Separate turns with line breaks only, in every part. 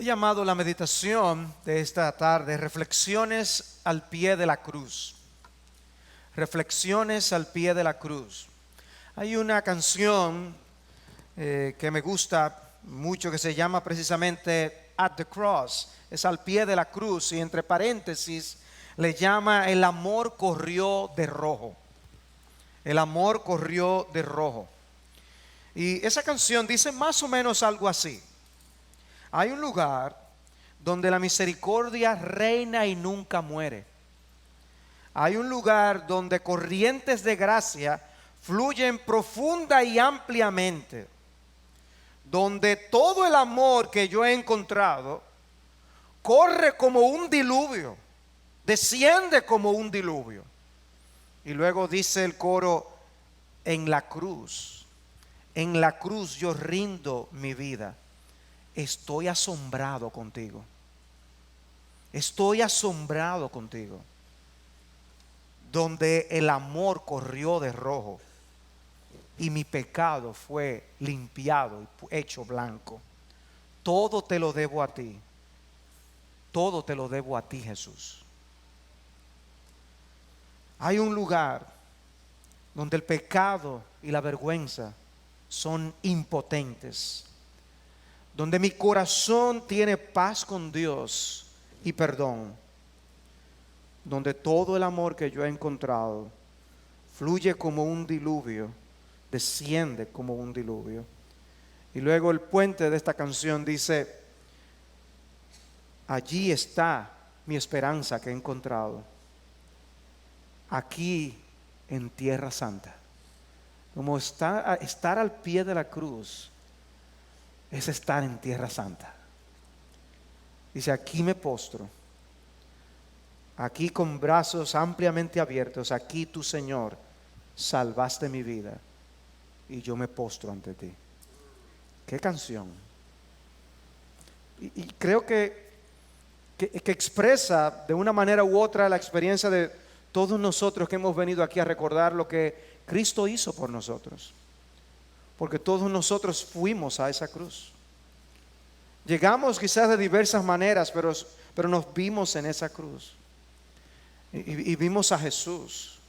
llamado la meditación de esta tarde Reflexiones al pie de la cruz. Reflexiones al pie de la cruz. Hay una canción que me gusta mucho que se llama precisamente At the Cross. Es al pie de la cruz y entre paréntesis le llama El amor corrió de rojo. El amor corrió de rojo. Y esa canción dice más o menos algo así. Hay un lugar donde la misericordia reina y nunca muere. Hay un lugar donde corrientes de gracia fluyen profunda y ampliamente. Donde todo el amor que yo he encontrado corre como un diluvio, desciende como un diluvio. Y luego dice el coro, en la cruz yo rindo mi vida. Estoy asombrado contigo. Estoy asombrado contigo. Donde el amor corrió de rojo y mi pecado fue limpiado y hecho blanco. Todo te lo debo a ti. Todo te lo debo a ti, Jesús. Hay un lugar donde el pecado y la vergüenza son impotentes. Donde mi corazón tiene paz con Dios y perdón. Donde todo el amor que yo he encontrado fluye como un diluvio, desciende como un diluvio. Y luego el puente de esta canción dice, allí está mi esperanza que he encontrado. Aquí en Tierra Santa. Como estar al pie de la cruz es estar en Tierra Santa. Dice, aquí me postro. Aquí con brazos ampliamente abiertos, aquí tu Señor, salvaste mi vida y yo me postro ante ti. ¿Qué canción? Y creo que expresa de una manera u otra la experiencia de todos nosotros que hemos venido aquí a recordar lo que Cristo hizo por nosotros. Porque todos nosotros fuimos a esa cruz. Llegamos quizás de diversas maneras, pero nos vimos en esa cruz. Y vimos a Jesús.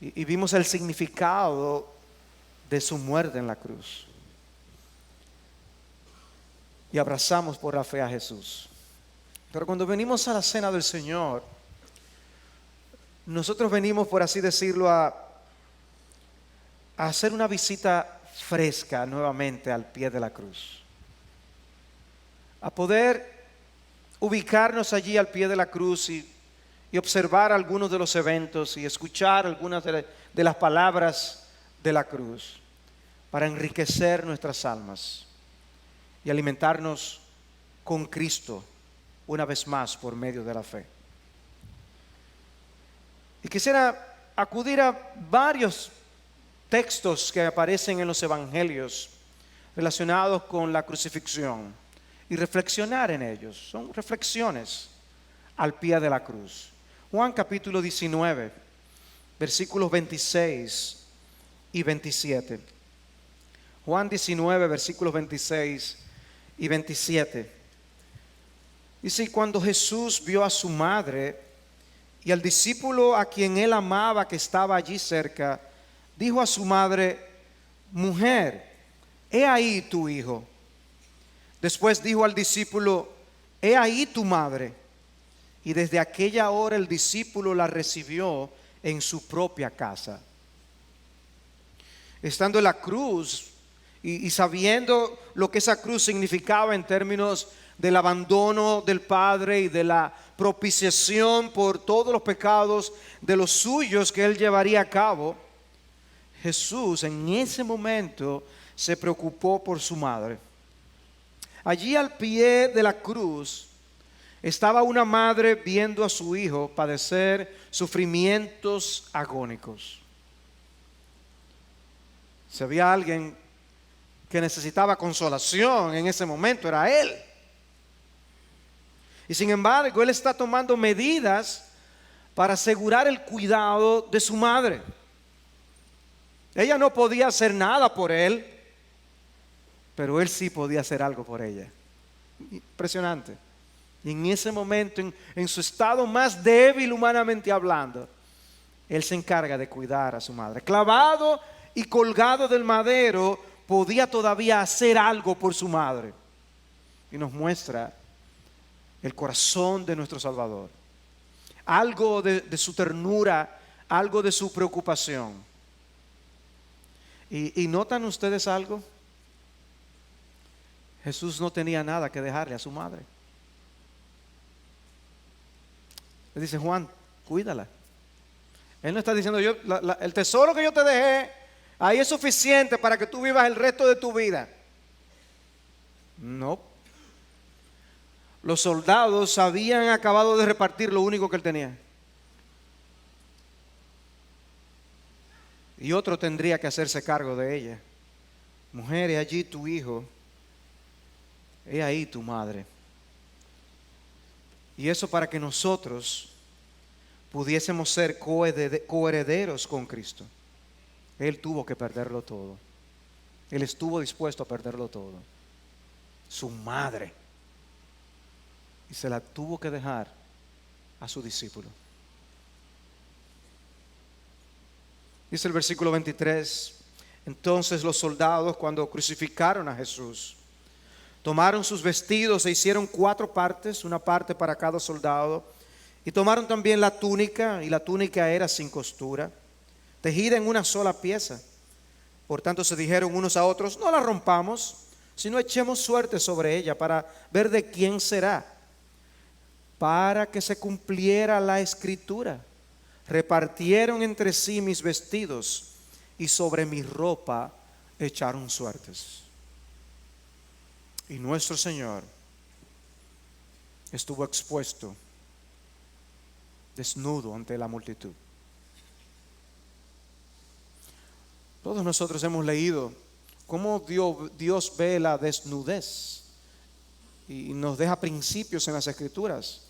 Y vimos el significado de su muerte en la cruz. Y abrazamos por la fe a Jesús. Pero cuando venimos a la cena del Señor, nosotros venimos, por así decirlo, a hacer una visita fresca nuevamente al pie de la cruz. A poder ubicarnos allí al pie de la cruz y observar algunos de los eventos y escuchar algunas de las palabras de la cruz para enriquecer nuestras almas y alimentarnos con Cristo una vez más por medio de la fe. Y quisiera acudir a varios textos que aparecen en los evangelios relacionados con la crucifixión y reflexionar en ellos. Son reflexiones al pie de la cruz. Juan capítulo 19, versículos 26 y 27. Juan 19, versículos 26 y 27. Dice, cuando Jesús vio a su madre y al discípulo a quien él amaba que estaba allí cerca, dijo a su madre, mujer, he ahí tu hijo. Después dijo al discípulo, he ahí tu madre. Y desde aquella hora el discípulo la recibió en su propia casa. Estando en la cruz y sabiendo lo que esa cruz significaba en términos del abandono del Padre y de la propiciación por todos los pecados de los suyos que él llevaría a cabo, Jesús en ese momento se preocupó por su madre. Allí al pie de la cruz estaba una madre viendo a su hijo padecer sufrimientos agónicos. Si había alguien que necesitaba consolación en ese momento, era él. Y sin embargo, él está tomando medidas para asegurar el cuidado de su madre. Ella no podía hacer nada por él, pero él sí podía hacer algo por ella. Impresionante. Y en ese momento, en su estado más débil humanamente hablando, él se encarga de cuidar a su madre. Clavado y colgado del madero, podía todavía hacer algo por su madre. Y nos muestra el corazón de nuestro Salvador. Algo de su ternura, algo de su preocupación. ¿Y notan ustedes algo? Jesús no tenía nada que dejarle a su madre. Le dice: Juan, cuídala. Él no está diciendo: el tesoro que yo te dejé ahí es suficiente para que tú vivas el resto de tu vida. No. Los soldados habían acabado de repartir lo único que él tenía. Y otro tendría que hacerse cargo de ella. Mujer, he allí tu hijo, he ahí tu madre. Y eso para que nosotros pudiésemos ser coherederos con Cristo. Él tuvo que perderlo todo. Él estuvo dispuesto a perderlo todo. Su madre. Y se la tuvo que dejar a su discípulo. Dice el versículo 23: entonces los soldados, cuando crucificaron a Jesús, tomaron sus vestidos e hicieron 4 partes, una parte para cada soldado, y tomaron también la túnica, y la túnica era sin costura, tejida en una sola pieza. Por tanto se dijeron unos a otros: no la rompamos, sino echemos suerte sobre ella para ver de quién será, para que se cumpliera la escritura. Repartieron entre sí mis vestidos y sobre mi ropa echaron suertes. Y nuestro Señor estuvo expuesto, desnudo ante la multitud. Todos nosotros hemos leído cómo Dios ve la desnudez y nos deja principios en las Escrituras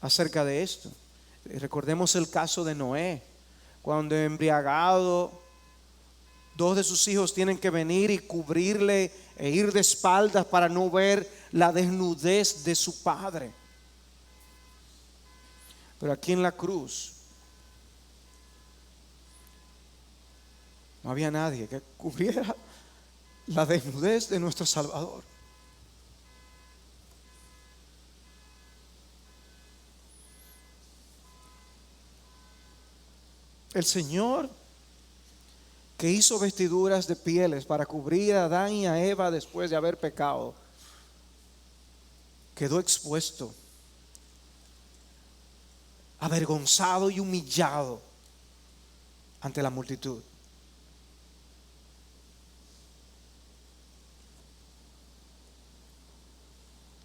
acerca de esto. Recordemos el caso de Noé, cuando embriagado 2 de sus hijos tienen que venir y cubrirle e ir de espaldas para no ver la desnudez de su padre. Pero aquí en la cruz no había nadie que cubriera la desnudez de nuestro Salvador. El Señor, que hizo vestiduras de pieles para cubrir a Adán y a Eva después de haber pecado, quedó expuesto, avergonzado y humillado ante la multitud.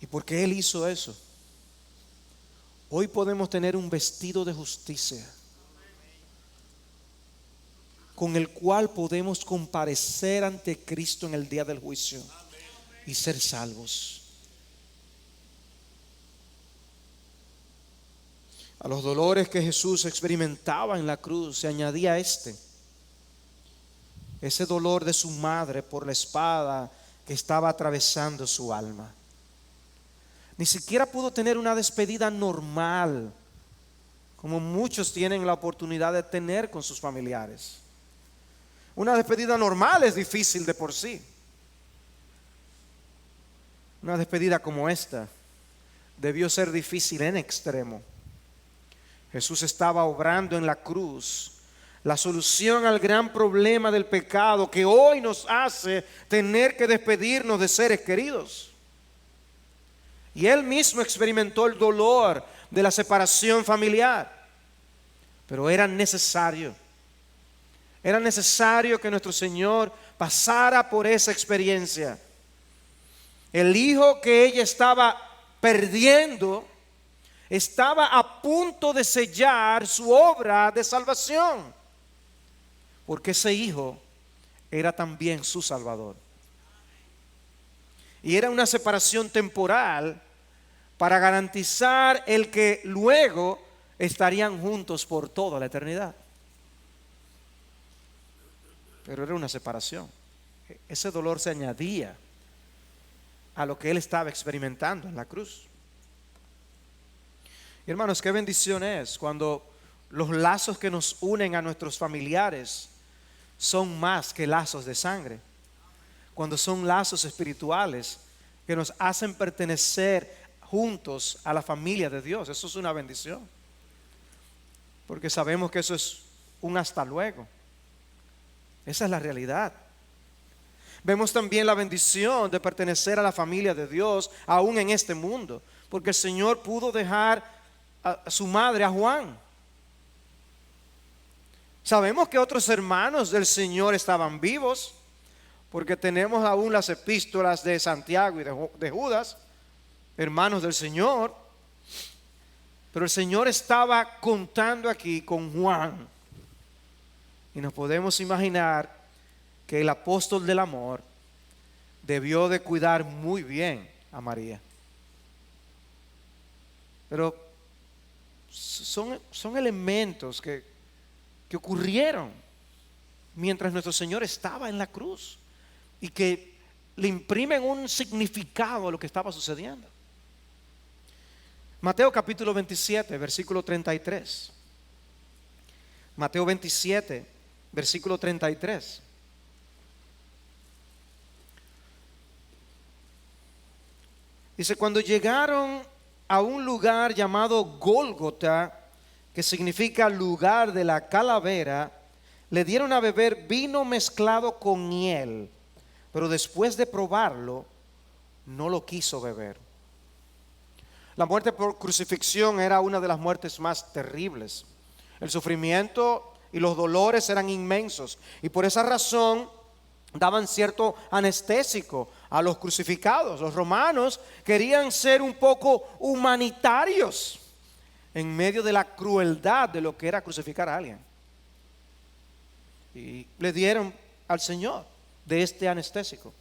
Y porque Él hizo eso, hoy podemos tener un vestido de justicia con el cual podemos comparecer ante Cristo en el día del juicio y ser salvos. A los dolores que Jesús experimentaba en la cruz se añadía ese dolor de su madre por la espada que estaba atravesando su alma. Ni siquiera pudo tener una despedida normal, como muchos tienen la oportunidad de tener con sus familiares. Una despedida normal es difícil de por sí. Una despedida como esta debió ser difícil en extremo. Jesús estaba obrando en la cruz la solución al gran problema del pecado que hoy nos hace tener que despedirnos de seres queridos. Y Él mismo experimentó el dolor de la separación familiar. Pero era necesario que nuestro Señor pasara por esa experiencia. El hijo que ella estaba perdiendo estaba a punto de sellar su obra de salvación, porque ese hijo era también su Salvador. Y era una separación temporal para garantizar el que luego estarían juntos por toda la eternidad. Pero era una separación. Ese dolor se añadía a lo que Él estaba experimentando en la cruz. Y hermanos, qué bendición es cuando los lazos que nos unen a nuestros familiares son más que lazos de sangre. Cuando son lazos espirituales que nos hacen pertenecer juntos a la familia de Dios. Eso es una bendición. Porque sabemos que eso es un hasta luego. Esa es la realidad. Vemos también la bendición de pertenecer a la familia de Dios aún en este mundo. Porque el Señor pudo dejar a su madre, a Juan. Sabemos que otros hermanos del Señor estaban vivos, porque tenemos aún las epístolas de Santiago y de Judas, hermanos del Señor. Pero el Señor estaba contando aquí con Juan. Y nos podemos imaginar que el apóstol del amor debió de cuidar muy bien a María. Pero son elementos que ocurrieron mientras nuestro Señor estaba en la cruz y que le imprimen un significado a lo que estaba sucediendo. Mateo capítulo 27, versículo 33. Mateo 27, versículo 33. Dice, cuando llegaron a un lugar llamado Gólgota, que significa lugar de la calavera, le dieron a beber vino mezclado con miel, pero después de probarlo, no lo quiso beber. La muerte por crucifixión era una de las muertes más terribles. El sufrimiento y los dolores eran inmensos, y por esa razón daban cierto anestésico a los crucificados. Los romanos querían ser un poco humanitarios en medio de la crueldad de lo que era crucificar a alguien. Y le dieron al Señor de este anestésico.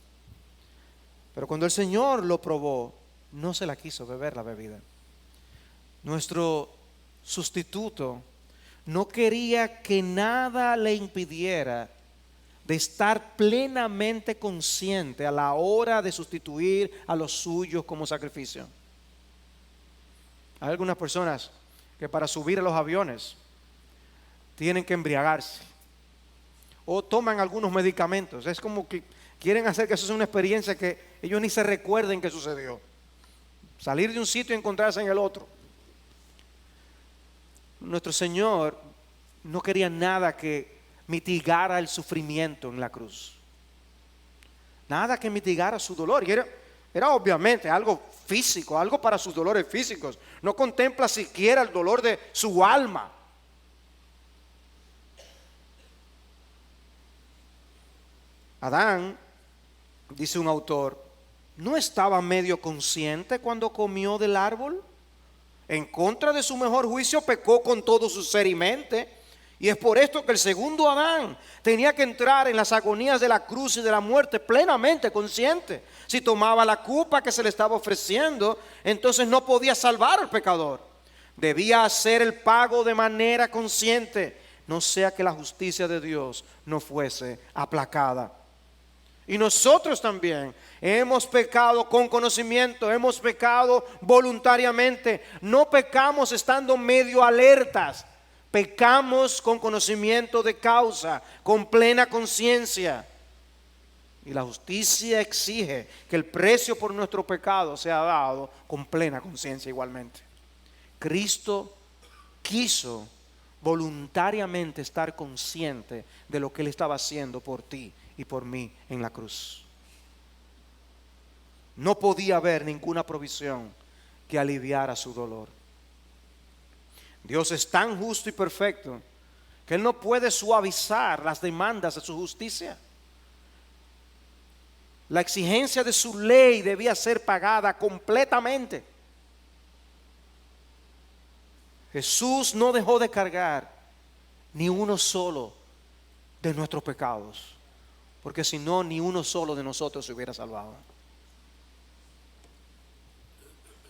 Pero cuando el Señor lo probó, no se la quiso beber la bebida. Nuestro sustituto no quería que nada le impidiera de estar plenamente consciente a la hora de sustituir a los suyos como sacrificio. Hay algunas personas que para subir a los aviones tienen que embriagarse o toman algunos medicamentos. Es como que quieren hacer que eso sea una experiencia que ellos ni se recuerden que sucedió. Salir de un sitio y encontrarse en el otro. Nuestro Señor no quería nada que mitigara el sufrimiento en la cruz. Nada que mitigara su dolor. Y era obviamente algo físico, algo para sus dolores físicos. No contempla siquiera el dolor de su alma. Adán, dice un autor, ¿no estaba medio consciente cuando comió del árbol? En contra de su mejor juicio pecó con todo su ser y mente. Y es por esto que el segundo Adán tenía que entrar en las agonías de la cruz y de la muerte plenamente consciente. Si tomaba la copa que se le estaba ofreciendo, entonces no podía salvar al pecador. Debía hacer el pago de manera consciente, no sea que la justicia de Dios no fuese aplacada. Y nosotros también hemos pecado con conocimiento, hemos pecado voluntariamente. No pecamos estando medio alertas. Pecamos con conocimiento de causa, con plena conciencia. Y la justicia exige que el precio por nuestro pecado sea dado con plena conciencia igualmente. Cristo quiso voluntariamente estar consciente de lo que Él estaba haciendo por ti y por mí en la cruz. No podía haber ninguna provisión que aliviara su dolor. Dios es tan justo y perfecto que Él no puede suavizar las demandas de su justicia. La exigencia de su ley debía ser pagada completamente. Jesús no dejó de cargar ni uno solo de nuestros pecados, porque si no, ni uno solo de nosotros se hubiera salvado.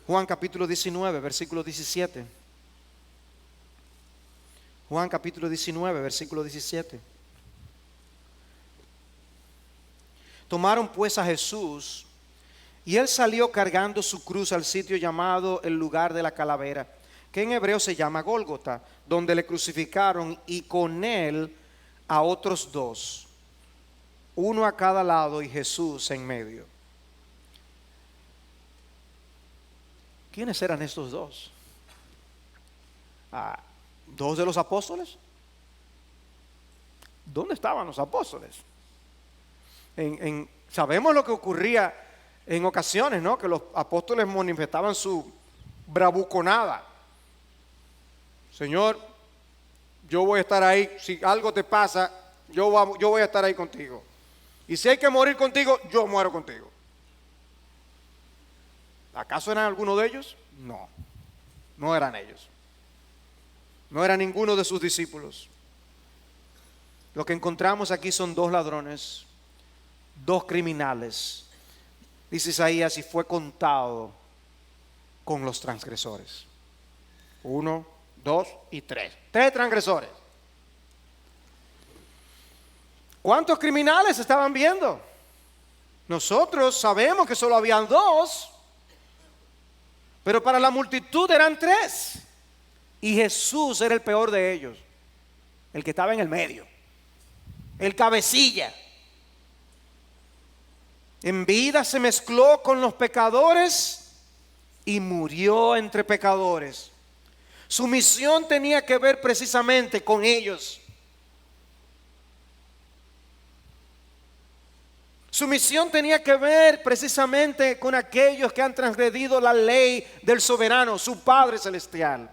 Juan capítulo 19, versículo 17. Juan capítulo 19, versículo 17. Tomaron pues a Jesús Y él salió cargando su cruz al sitio llamado el lugar de la calavera, que en hebreo se llama Gólgota, donde le crucificaron, y con él a otros dos, uno a cada lado y Jesús en medio. ¿Quiénes eran estos dos? ¿Dos de los apóstoles? ¿Dónde estaban los apóstoles? Sabemos lo que ocurría en ocasiones, ¿no? Que los apóstoles manifestaban su bravuconada. Señor, yo voy a estar ahí. Si algo te pasa, yo voy a estar ahí contigo. Y si hay que morir contigo, yo muero contigo. ¿Acaso eran algunos de ellos? No, no eran ellos. No era ninguno de sus discípulos. Lo que encontramos aquí son dos ladrones, dos criminales. Dice Isaías, y fue contado con los transgresores. 1, 2 y 3. 3 transgresores. ¿Cuántos criminales estaban viendo? Nosotros sabemos que solo habían 2, pero para la multitud eran 3. Y Jesús era el peor de ellos, el que estaba en el medio, el cabecilla. En vida se mezcló con los pecadores y murió entre pecadores. Su misión tenía que ver precisamente con ellos. Su misión tenía que ver precisamente con aquellos que han transgredido la ley del soberano, su Padre Celestial.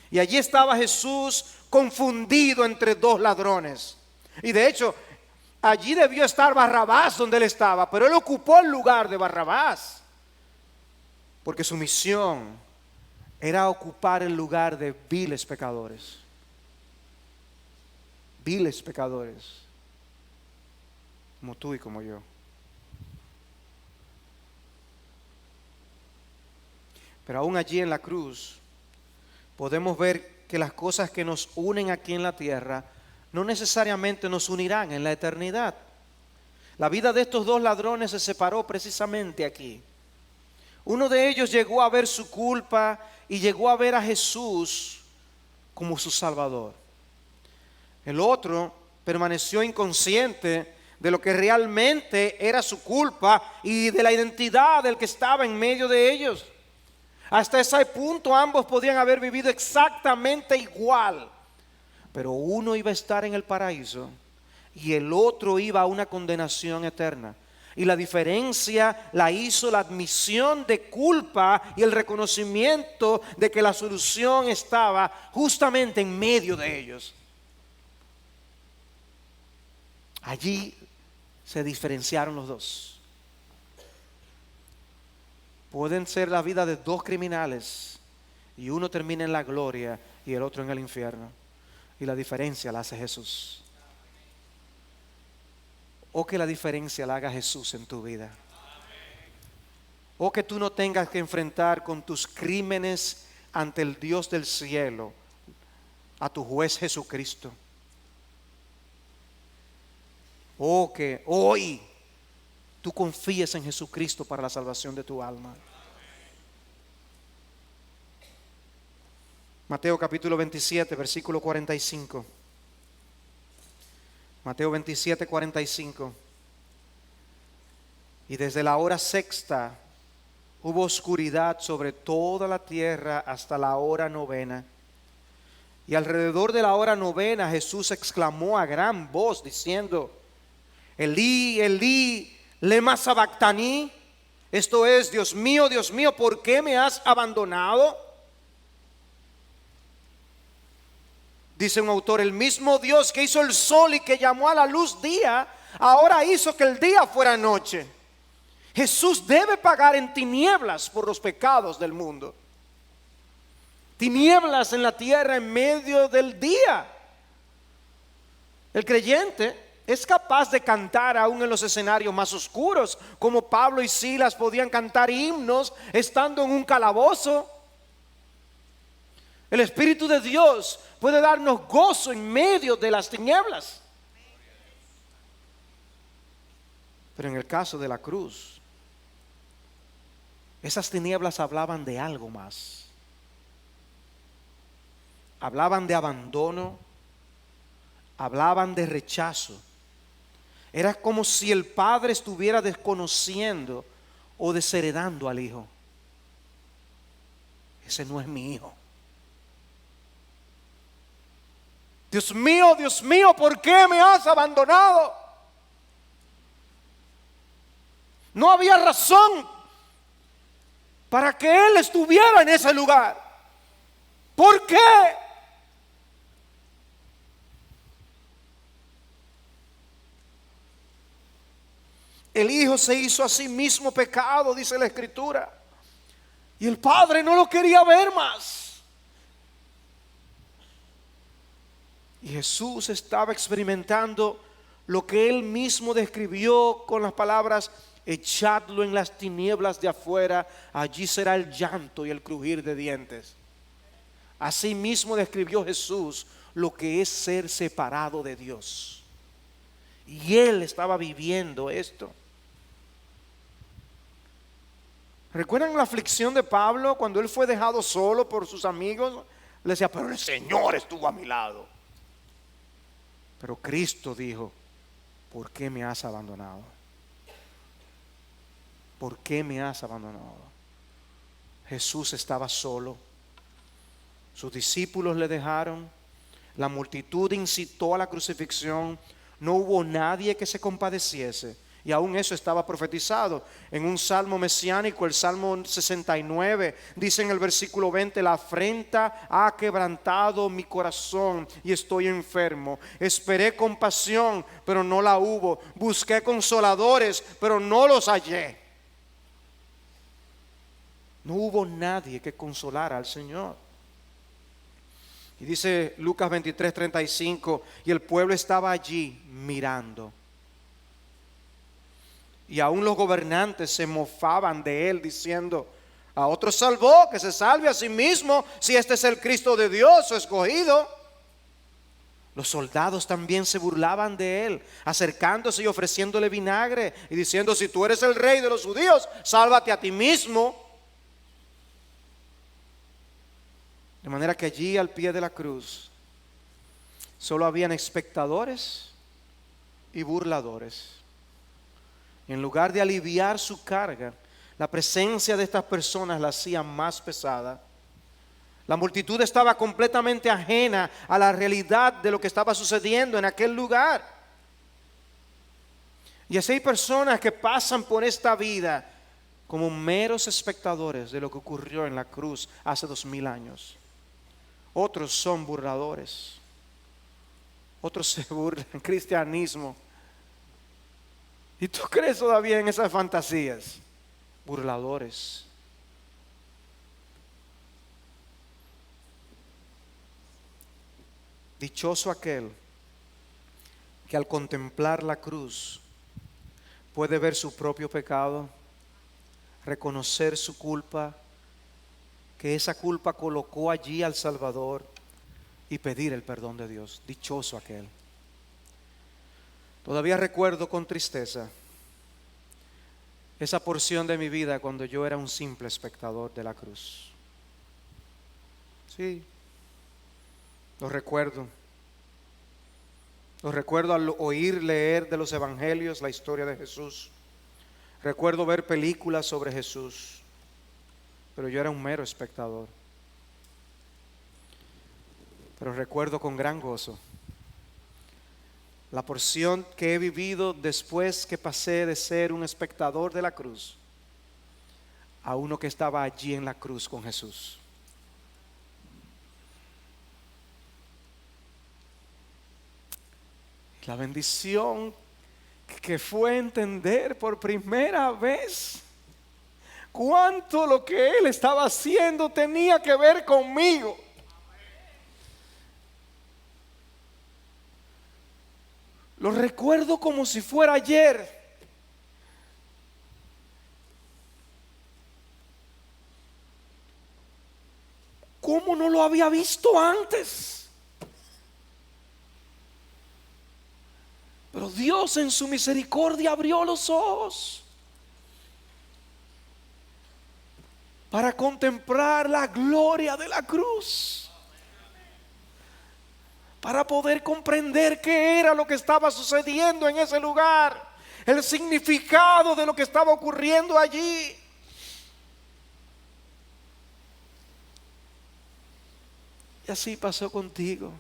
Y allí estaba Jesús confundido entre dos ladrones. Y de hecho, allí debió estar Barrabás donde él estaba, pero él ocupó el lugar de Barrabás, porque su misión era ocupar el lugar de viles pecadores. Viles pecadores, como tú y como yo. Pero aún allí en la cruz podemos ver que las cosas que nos unen aquí en la tierra no necesariamente nos unirán en la eternidad. La vida de estos dos ladrones se separó precisamente aquí. Uno de ellos llegó a ver su culpa y llegó a ver a Jesús como su Salvador. El otro permaneció inconsciente de lo que realmente era su culpa y de la identidad del que estaba en medio de ellos. Hasta ese punto ambos podían haber vivido exactamente igual, pero uno iba a estar en el paraíso y el otro iba a una condenación eterna. Y la diferencia la hizo la admisión de culpa y el reconocimiento de que la solución estaba justamente en medio de ellos. Allí se diferenciaron los dos. Pueden ser la vida de dos criminales y uno termina en la gloria y el otro en el infierno. Y la diferencia la hace Jesús. O que la diferencia la haga Jesús en tu vida. O que tú no tengas que enfrentar con tus crímenes ante el Dios del cielo, a tu juez Jesucristo. O que hoy tú confíes en Jesucristo para la salvación de tu alma. Mateo capítulo 27, versículo 45. Mateo 27, 45. Y desde la hora sexta hubo oscuridad sobre toda la tierra hasta la hora novena. Y alrededor de la hora novena Jesús exclamó a gran voz diciendo: Elí, Elí, lema sabactani. Esto es, Dios mío, ¿por qué me has abandonado? Dice un autor, el mismo Dios que hizo el sol y que llamó a la luz día, ahora hizo que el día fuera noche. Jesús debe pagar en tinieblas por los pecados del mundo. Tinieblas en la tierra en medio del día. El creyente es capaz de cantar aún en los escenarios más oscuros, como Pablo y Silas podían cantar himnos estando en un calabozo. El Espíritu de Dios puede darnos gozo en medio de las tinieblas. Pero en el caso de la cruz, Esas tinieblas hablaban de algo más. Hablaban de abandono, hablaban de rechazo. Era como si el padre estuviera desconociendo o desheredando al hijo. Ese no es mi hijo. Dios mío, ¿por qué me has abandonado? No había razón para que él estuviera en ese lugar. ¿Por qué? El hijo se hizo a sí mismo pecado, dice la escritura. Y el padre no lo quería ver más. Y Jesús estaba experimentando lo que él mismo describió con las palabras: echadlo en las tinieblas de afuera, allí será el llanto y el crujir de dientes. Así mismo describió Jesús lo que es ser separado de Dios. Y él estaba viviendo esto. ¿Recuerdan la aflicción de Pablo cuando él fue dejado solo por sus amigos? Le decía: pero el Señor estuvo a mi lado. Pero Cristo dijo: ¿por qué me has abandonado? ¿Por qué me has abandonado? Jesús estaba solo. Sus discípulos le dejaron. La multitud incitó a la crucifixión. No hubo nadie que se compadeciese. Y aún eso estaba profetizado en un salmo mesiánico, el Salmo 69. Dice en el versículo 20: la afrenta ha quebrantado mi corazón y estoy enfermo. Esperé compasión, pero no la hubo. Busqué consoladores, pero no los hallé. No hubo nadie que consolara al Señor. Y dice Lucas 23:35: y el pueblo estaba allí mirando. Y aún los gobernantes se mofaban de él, diciendo: a otro salvó, que se salve a sí mismo, si este es el Cristo de Dios, su escogido. Los soldados también se burlaban de él, acercándose y ofreciéndole vinagre y diciendo: si tú eres el rey de los judíos, sálvate a ti mismo. De manera que allí al pie de la cruz solo habían espectadores y burladores. En lugar de aliviar su carga, la presencia de estas personas la hacía más pesada. La multitud estaba completamente ajena a la realidad de lo que estaba sucediendo en aquel lugar. Y así hay personas que pasan por esta vida como meros espectadores de lo que ocurrió en la cruz hace 2000 años. Otros son burladores. Otros se burlan, cristianismo. ¿Y tú crees todavía en esas fantasías? Burladores. Dichoso aquel que al contemplar la cruz puede ver su propio pecado, reconocer su culpa, que esa culpa colocó allí al Salvador, y pedir el perdón de Dios. Dichoso aquel. Todavía recuerdo con tristeza esa porción de mi vida cuando yo era un simple espectador de la cruz. Sí, lo recuerdo. Lo recuerdo al oír leer de los evangelios la historia de Jesús. Recuerdo ver películas sobre Jesús, pero yo era un mero espectador. Pero recuerdo con gran gozo la porción que he vivido después que pasé de ser un espectador de la cruz a uno que estaba allí en la cruz con Jesús. La bendición que fue entender por primera vez cuánto lo que Él estaba haciendo tenía que ver conmigo. Lo recuerdo como si fuera ayer. ¿Cómo no lo había visto antes? Pero Dios en su misericordia abrió los ojos. para contemplar la gloria de la cruz, para poder comprender qué era lo que estaba sucediendo en ese lugar, el significado de lo que estaba ocurriendo allí. Y así pasó contigo,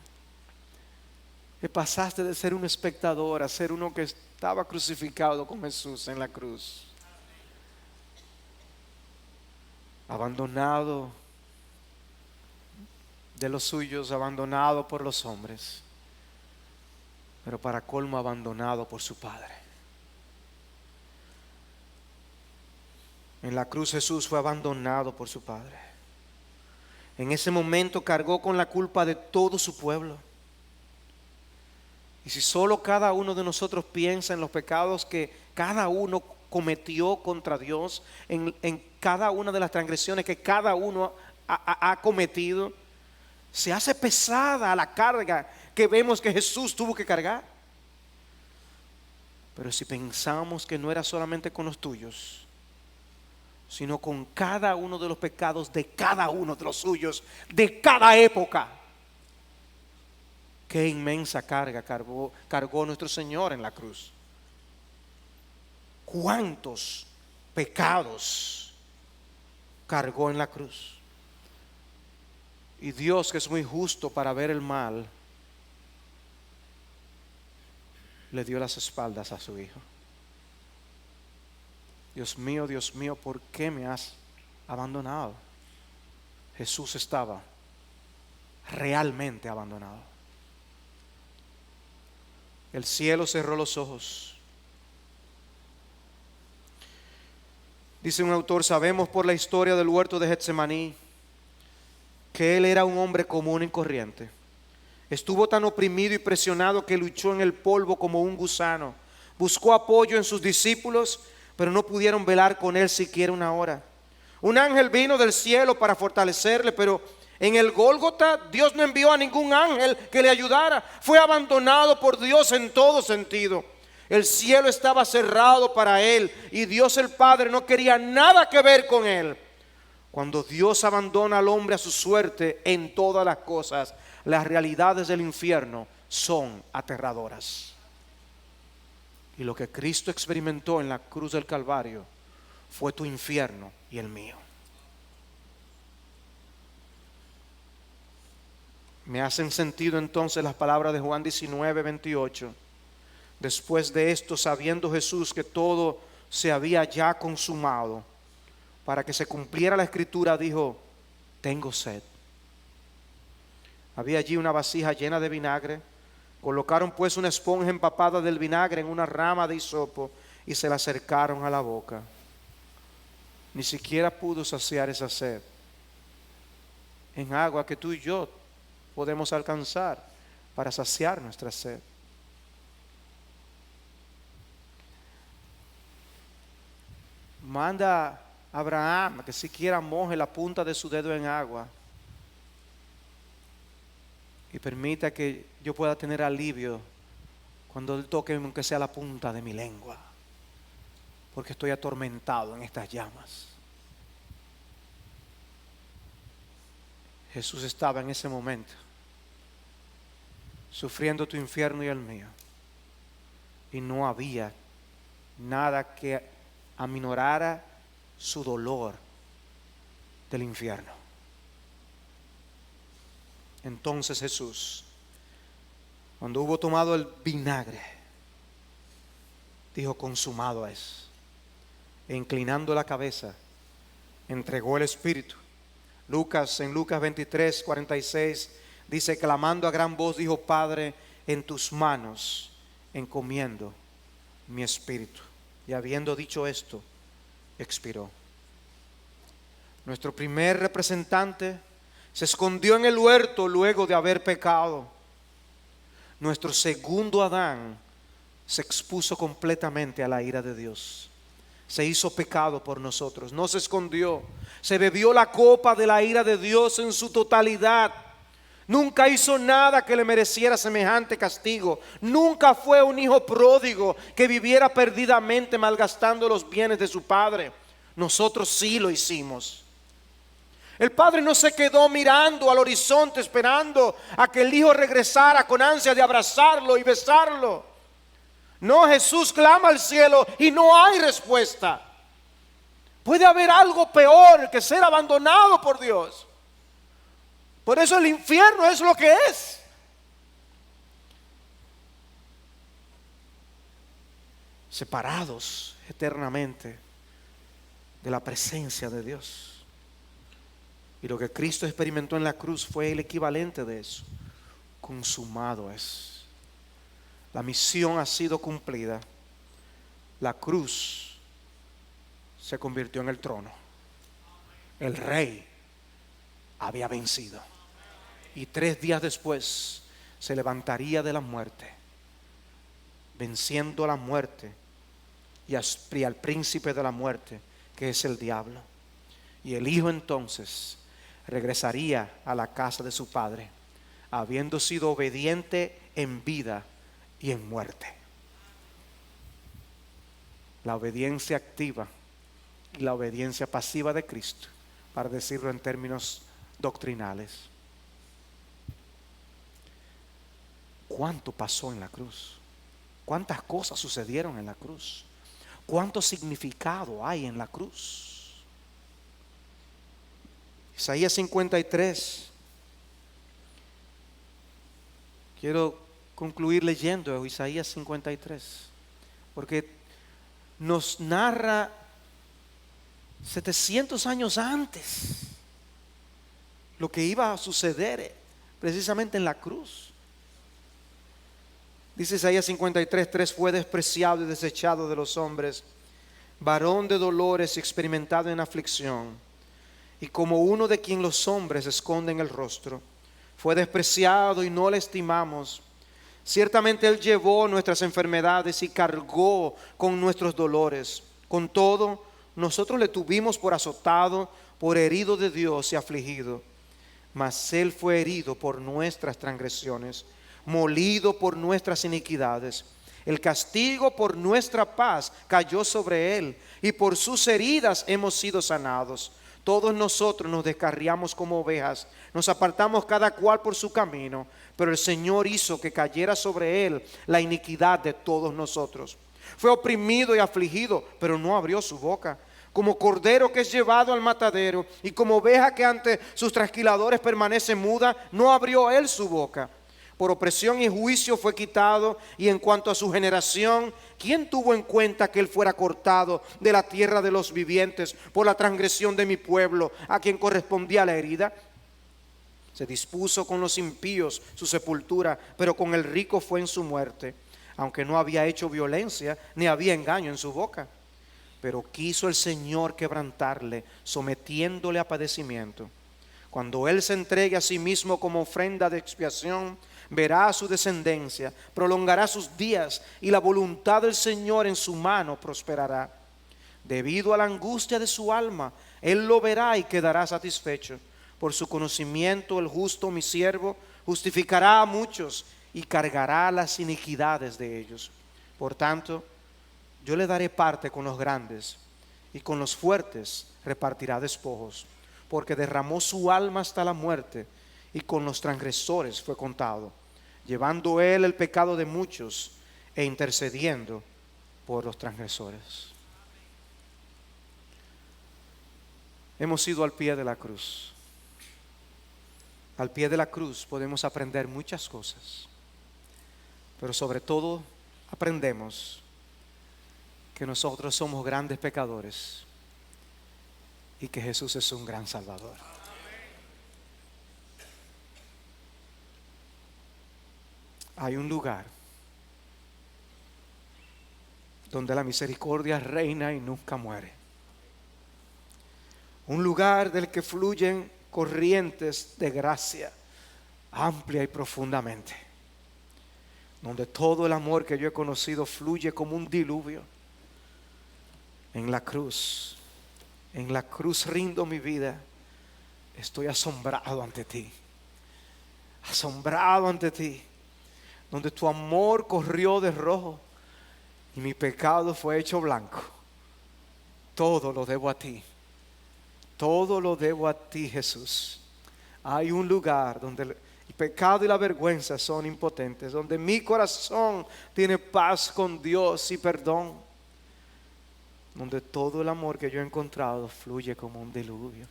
que pasaste de ser un espectador a ser uno que estaba crucificado con Jesús en la cruz, abandonado de los suyos, abandonado por los hombres, pero para colmo abandonado por su Padre. En la cruz Jesús fue abandonado por su Padre. En ese momento cargó con la culpa de todo su pueblo. Y si solo cada uno de nosotros piensa en los pecados que cada uno cometió contra Dios, en cada una de las transgresiones que cada uno ha cometido, se hace pesada la carga que vemos que Jesús tuvo que cargar. Pero si pensamos que no era solamente con los tuyos, sino con cada uno de los pecados de cada uno de los suyos, de cada época, qué inmensa carga cargó nuestro Señor en la cruz. Cuántos pecados cargó en la cruz. Y Dios, que es muy justo para ver el mal, le dio las espaldas a su Hijo. Dios mío, ¿por qué me has abandonado? Jesús estaba realmente abandonado. El cielo cerró los ojos. Dice un autor: sabemos por la historia del huerto de Getsemaní que él era un hombre común y corriente. Estuvo tan oprimido y presionado que luchó en el polvo como un gusano. Buscó apoyo en sus discípulos, pero no pudieron velar con él siquiera una hora. Un ángel vino del cielo para fortalecerle, pero en el Gólgota Dios no envió a ningún ángel que le ayudara. Fue abandonado por Dios en todo sentido. El cielo estaba cerrado para él y Dios el Padre no quería nada que ver con él. Cuando Dios abandona al hombre a su suerte en todas las cosas, las realidades del infierno son aterradoras. Y lo que Cristo experimentó en la cruz del Calvario fue tu infierno y el mío. Me hacen sentido entonces las palabras de Juan 19:28. Después de esto, sabiendo Jesús que todo se había ya consumado, para que se cumpliera la escritura, dijo: tengo sed. Había allí una vasija llena de vinagre. Colocaron pues una esponja empapada del vinagre en una rama de hisopo y se la acercaron a la boca. Ni siquiera pudo saciar esa sed en agua que tú y yo podemos alcanzar para saciar nuestra sed. Manda a Abraham que siquiera moje la punta de su dedo en agua y permita que yo pueda tener alivio cuando Él toque aunque sea la punta de mi lengua, porque estoy atormentado en estas llamas. Jesús estaba en ese momento sufriendo tu infierno y el mío, y no había nada que aminorara su dolor del infierno. Entonces Jesús, cuando hubo tomado el vinagre, dijo: consumado es. E inclinando la cabeza, entregó el espíritu. En Lucas 23:46 dice: clamando a gran voz, dijo: Padre, en tus manos encomiendo mi espíritu. Y habiendo dicho esto, expiró. Nuestro primer representante se escondió en el huerto luego de haber pecado. Nuestro segundo Adán se expuso completamente a la ira de Dios. Se hizo pecado por nosotros, no se escondió. Se bebió la copa de la ira de Dios en su totalidad. Nunca hizo nada que le mereciera semejante castigo. Nunca fue un hijo pródigo que viviera perdidamente malgastando los bienes de su padre. Nosotros sí lo hicimos. El padre no se quedó mirando al horizonte esperando a que el hijo regresara con ansia de abrazarlo y besarlo. No, Jesús clama al cielo y no hay respuesta. Puede haber algo peor que ser abandonado por Dios. Por eso el infierno es lo que es. Separados eternamente de la presencia de Dios. Y lo que Cristo experimentó en la cruz fue el equivalente de eso. Consumado es. La misión ha sido cumplida. La cruz se convirtió en el trono. El rey había vencido. Y 3 días después se levantaría de la muerte, venciendo la muerte y al príncipe de la muerte, que es el diablo. Y el hijo entonces regresaría a la casa de su padre, habiendo sido obediente en vida y en muerte. La obediencia activa y la obediencia pasiva de Cristo, para decirlo en términos doctrinales. ¿Cuánto pasó en la cruz? ¿Cuántas cosas sucedieron en la cruz? ¿Cuánto significado hay en la cruz? Isaías 53. Quiero concluir leyendo Isaías 53, porque nos narra 700 años antes lo que iba a suceder precisamente en la cruz. Dice Isaías 53:3: fue despreciado y desechado de los hombres, varón de dolores y experimentado en aflicción, y como uno de quien los hombres esconden el rostro. Fue despreciado y no le estimamos. Ciertamente Él llevó nuestras enfermedades y cargó con nuestros dolores. Con todo, nosotros le tuvimos por azotado, por herido de Dios y afligido. Mas Él fue herido por nuestras transgresiones, molido por nuestras iniquidades. El castigo por nuestra paz cayó sobre Él, y por sus heridas hemos sido sanados. Todos nosotros nos descarriamos como ovejas, nos apartamos cada cual por su camino, pero el Señor hizo que cayera sobre Él la iniquidad de todos nosotros. Fue oprimido y afligido, pero no abrió su boca. Como cordero que es llevado al matadero, y como oveja que ante sus trasquiladores permanece muda, no abrió Él su boca. Por opresión y juicio fue quitado. Y en cuanto a su generación, ¿quién tuvo en cuenta que Él fuera cortado de la tierra de los vivientes por la transgresión de mi pueblo, a quien correspondía la herida? Se dispuso con los impíos su sepultura, pero con el rico fue en su muerte, aunque no había hecho violencia, ni había engaño en su boca. Pero quiso el Señor quebrantarle, sometiéndole a padecimiento. Cuando Él se entregue a sí mismo como ofrenda de expiación, verá a su descendencia, prolongará sus días, y la voluntad del Señor en su mano prosperará. Debido a la angustia de su alma, Él lo verá y quedará satisfecho. Por su conocimiento el justo, mi siervo, justificará a muchos y cargará las iniquidades de ellos. Por tanto, yo le daré parte con los grandes, y con los fuertes repartirá despojos, porque derramó su alma hasta la muerte, y con los transgresores fue contado, llevando Él el pecado de muchos e intercediendo por los transgresores. Hemos ido al pie de la cruz. Al pie de la cruz podemos aprender muchas cosas, pero sobre todo aprendemos que nosotros somos grandes pecadores y que Jesús es un gran Salvador. Hay un lugar donde la misericordia reina y nunca muere. Un lugar del que fluyen corrientes de gracia amplia y profundamente, donde todo el amor que yo he conocido fluye como un diluvio. En la cruz rindo mi vida. Estoy asombrado ante ti, donde tu amor corrió de rojo y mi pecado fue hecho blanco. Todo lo debo a ti, Todo lo debo a ti, Jesús. Hay un lugar donde el pecado y la vergüenza son impotentes, donde mi corazón tiene paz con Dios y perdón, donde todo el amor que yo he encontrado fluye como un diluvio.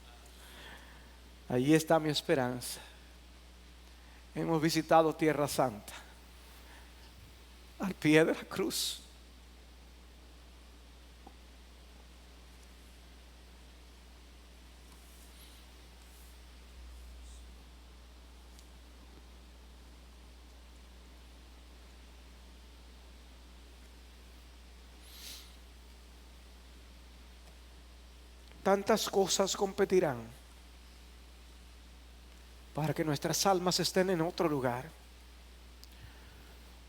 Allí está mi esperanza. Hemos visitado Tierra Santa, al pie de la cruz. Tantas cosas competirán para que nuestras almas estén en otro lugar.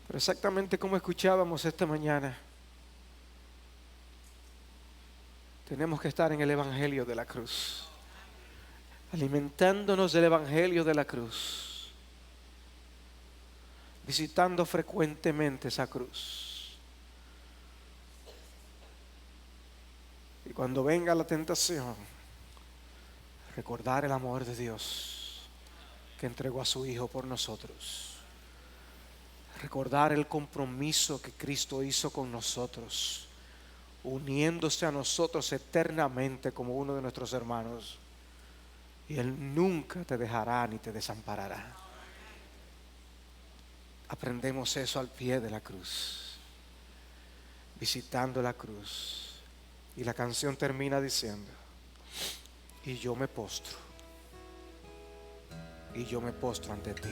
Pero exactamente como escuchábamos esta mañana, tenemos que estar en el Evangelio de la cruz, alimentándonos del Evangelio de la cruz, visitando frecuentemente esa cruz. Y cuando venga la tentación, recordar el amor de Dios que entregó a su Hijo por nosotros. Recordar el compromiso que Cristo hizo con nosotros, uniéndose a nosotros eternamente como uno de nuestros hermanos. Y Él nunca te dejará ni te desamparará. Aprendemos eso al pie de la cruz, visitando la cruz. Y la canción termina diciendo: y yo me postro ante ti.